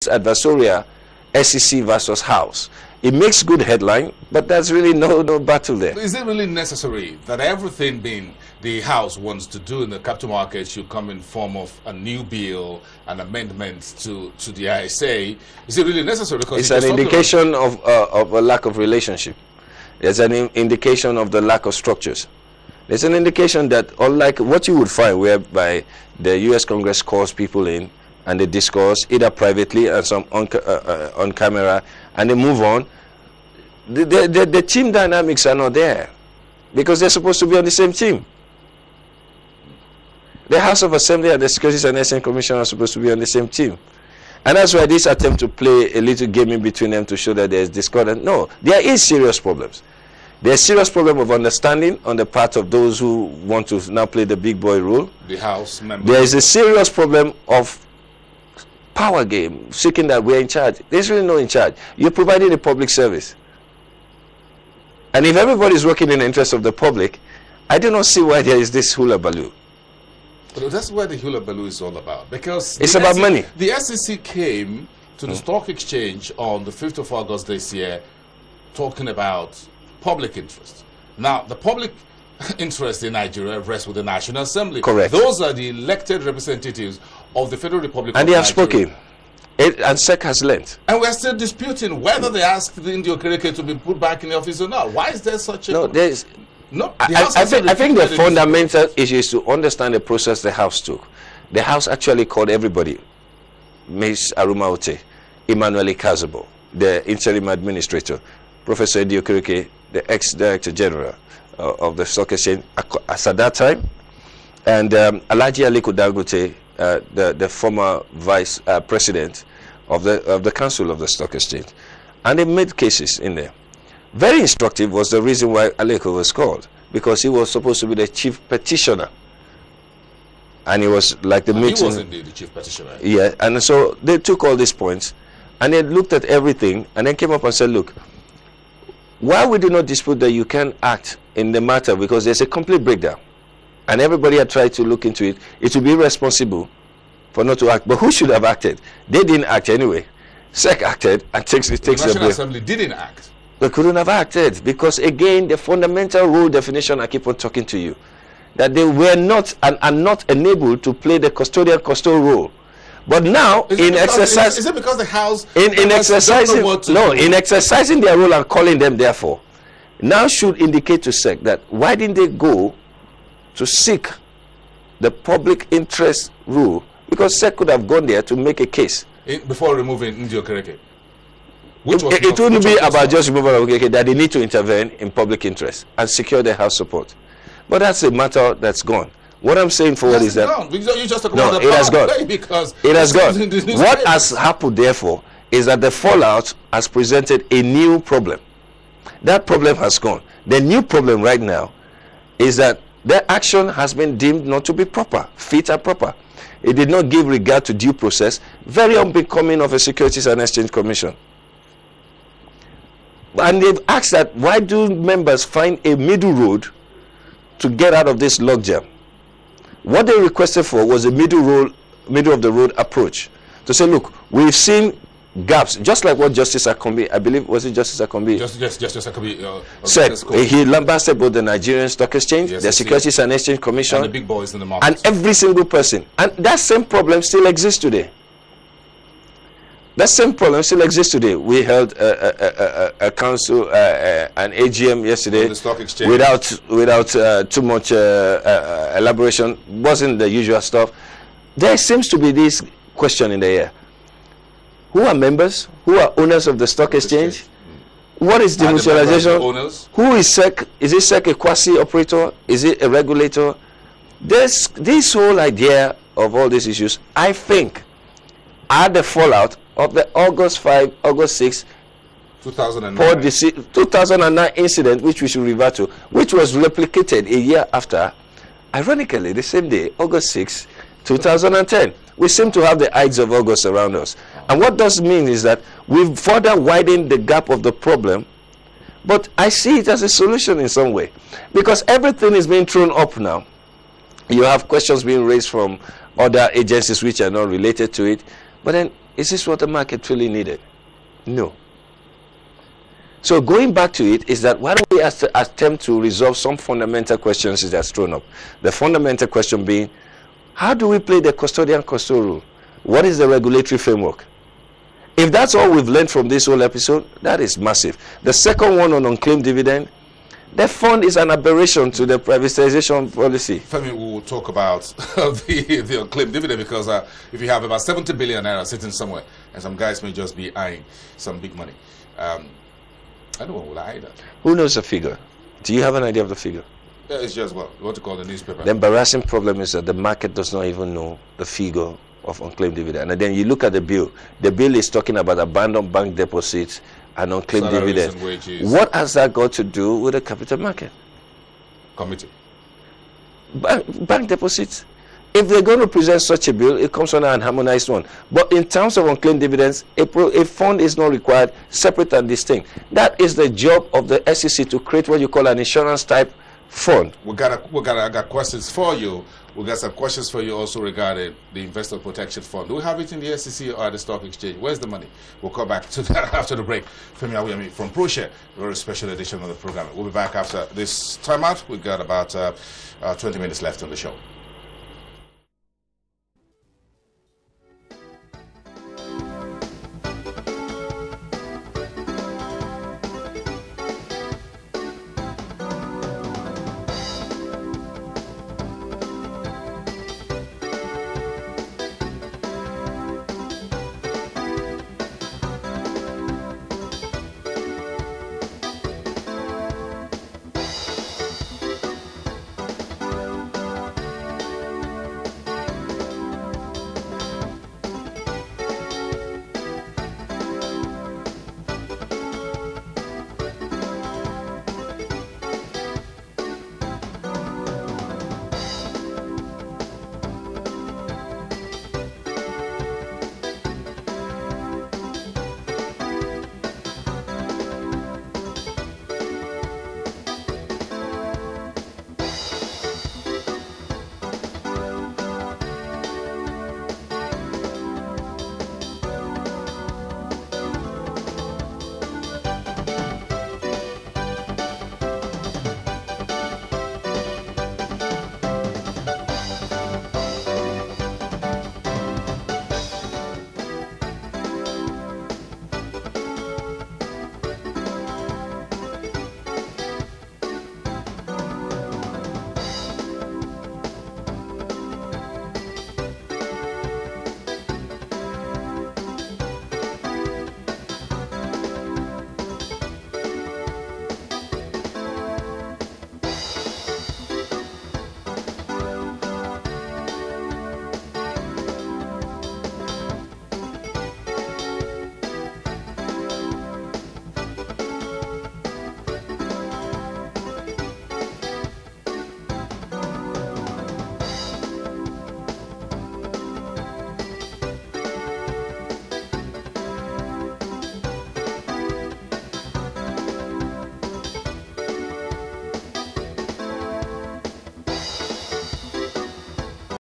adversarial SEC versus House. It makes good headline, but there's really no battle there. Is it really necessary that everything being the House wants to do in the capital market should come in form of a new bill, an amendment to the ISA? Is it really necessary? Because it's an indication of a lack of relationship. It's an indication of the lack of structures. It's an indication that, unlike what you would find whereby the U.S. Congress calls people in and they discuss either privately and some on camera, and they move on, the team dynamics are not there because they're supposed to be on the same team. The House of Assembly and the Securities and Exchange Commission are supposed to be on the same team. And that's why this attempt to play a little game in between them to show that there's discordance. No, there is serious problems. There's serious problem of understanding on the part of those who want to now play the big boy role. The House members. There is a serious problem of power game, seeking that we're in charge. There's really no in charge. You're providing a public service. And if everybody is working in the interest of the public, I do not see why there is this hula baloo. But that's what the hula baloo is all about. Because it's about money. The SEC came to the stock exchange on the 5th of August this year talking about public interest. Now, the public interest in Nigeria rests with the National Assembly. Correct. Those are the elected representatives of the Federal Republic of Nigeria. And they have spoken. And SEC has learned. And we're still disputing whether they asked the Indio Kereke to be put back in the office or not. Why is there such a... No, there's... No, I think the fundamental issue is to understand the process the House took. The House actually called everybody. Ms. Arumaote, Emmanuel Kazubo, the interim administrator, Professor Indio Kereke, the ex-director general of the stock exchange as at that time, and Alhaji Aliko Dangote, the former vice president of the council of the stock exchange, and they made cases in there. Very instructive was the reason why Aliko was called, because he was supposed to be the chief petitioner, and he was like the meeting. He was indeed the chief petitioner. Yeah, and so they took all these points, and they looked at everything, and then came up and said, "Look, while we do not dispute that you can act in the matter because there's a complete breakdown, and everybody had tried to look into it, it would be irresponsible for not to act. But who should have acted? They didn't act anyway. SEC acted and takes the blame. The National Assembly didn't act. They couldn't have acted because, again, the fundamental rule definition I keep on talking to you, that they were not and are not enabled to play the custodial role. But now, in exercise, is it because the House in exercising in exercising their role and calling them therefore, now should indicate to SEC that why didn't they go to seek the public interest rule? Because SEC could have gone there to make a case before removing Indio Kereke. It wouldn't be about just removal of Kereke, that they need to intervene in public interest and secure the House support. But that's a matter that's gone. What I'm saying forward is that you just talk about it has gone. Because it has gone. What has happened, therefore, is that the fallout has presented a new problem. That problem has gone. The new problem right now is that the action has been deemed not to be proper, fit and proper. It did not give regard to due process, very unbecoming of a Securities and Exchange Commission. And they've asked that, why do members find a middle road to get out of this logjam? What they requested for was a middle of the road approach to say, look, we've seen gaps, just like what Justice Akombi, I believe, was it Justice Akombi? Justice Akombi said. He lambasted both the Nigerian Stock Exchange, the Securities and Exchange Commission, and the big boys in the market, and every single person. And that same problem still exists today. That same problem still exists today. We held a council, an AGM yesterday, the stock exchange, without too much elaboration. Wasn't the usual stuff. There seems to be this question in the air: who are members? Who are owners of the stock exchange? What is demutualization? Who is SEC? Is it SEC a quasi-operator? Is it a regulator? This whole idea of all these issues, I think, are the fallout of the August 5, August 6, 2009 incident, which we should revert to, which was replicated a year after, ironically, the same day, August 6, 2010. We seem to have the Ides of August around us. And what does mean is that we've further widened the gap of the problem, but I see it as a solution in some way, because everything is being thrown up now. You have questions being raised from other agencies which are not related to it, but then Is this what the market really needed? No. So going back to it is that why don't we attempt to resolve some fundamental questions that's thrown up? The fundamental question being, how do we play the custodian-custodian rule? What is the regulatory framework? If that's all we've learned from this whole episode, that is massive. The second one on unclaimed dividend, the fund is an aberration to the privatization policy. Femi, we will talk about the unclaimed dividend, because if you have about 70 billion naira sitting somewhere, and some guys may just be eyeing some big money, anyone will eye that. Who knows the figure? Do you have an idea of the figure? Yeah, it's just what to call the newspaper. The embarrassing problem is that the market does not even know the figure of unclaimed dividend. And then you look at the bill. The bill is talking about abandoned bank deposits and unclaimed dividend. What has that got to do with the capital market? Committee. Bank deposits. If they're going to present such a bill, it comes under an harmonized one. But in terms of unclaimed dividends, a fund is not required, separate and distinct. That is the job of the SEC, to create what you call an insurance type fund. I got questions for you. We got some questions for you also regarding the Investor Protection Fund. Do we have it in the SEC or at the stock exchange? Where's the money? We'll come back to that after the break. Femi Awoyemi from ProShare, a very special edition of the program. We'll be back after this timeout. We've got about 20 minutes left on the show.